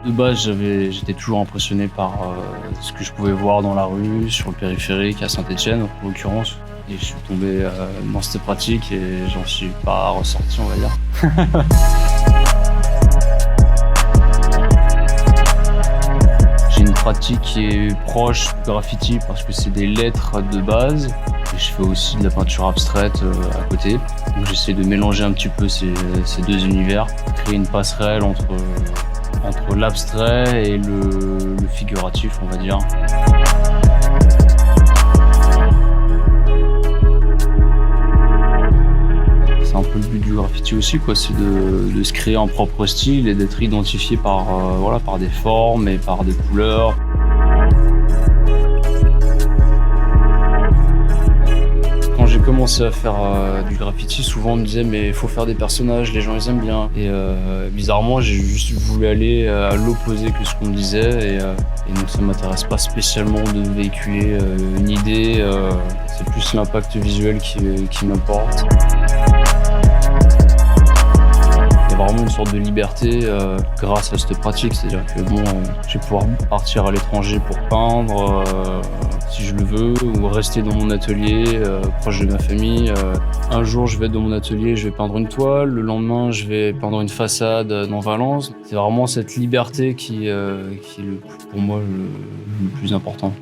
De base, j'étais toujours impressionné par ce que je pouvais voir dans la rue, sur le périphérique, à Saint-Étienne en l'occurrence. Et je suis tombé dans cette pratique et j'en suis pas ressorti, on va dire. J'ai une pratique qui est proche du graffiti parce que c'est des lettres de base. Et je fais aussi de la peinture abstraite à côté. Donc j'essaie de mélanger un petit peu ces deux univers, créer une passerelle entre l'abstrait et le figuratif, on va dire. C'est un peu le but du graffiti aussi, quoi. C'est de se créer un propre style et d'être identifié par des formes et par des couleurs. Quand j'ai commencé à faire du graffiti, souvent on me disait mais il faut faire des personnages, les gens ils aiment bien. Et bizarrement j'ai juste voulu aller à l'opposé que ce qu'on me disait et donc ça m'intéresse pas spécialement de véhiculer une idée, c'est plus l'impact visuel qui m'importe. Il y a vraiment une sorte de liberté grâce à cette pratique, c'est-à-dire que je vais pouvoir partir à l'étranger pour peindre si je le veux, ou rester dans mon atelier proche de ma famille. Un jour je vais être dans mon atelier, je vais peindre une toile, le lendemain je vais peindre une façade dans Valence. C'est vraiment cette liberté qui est pour moi le plus important.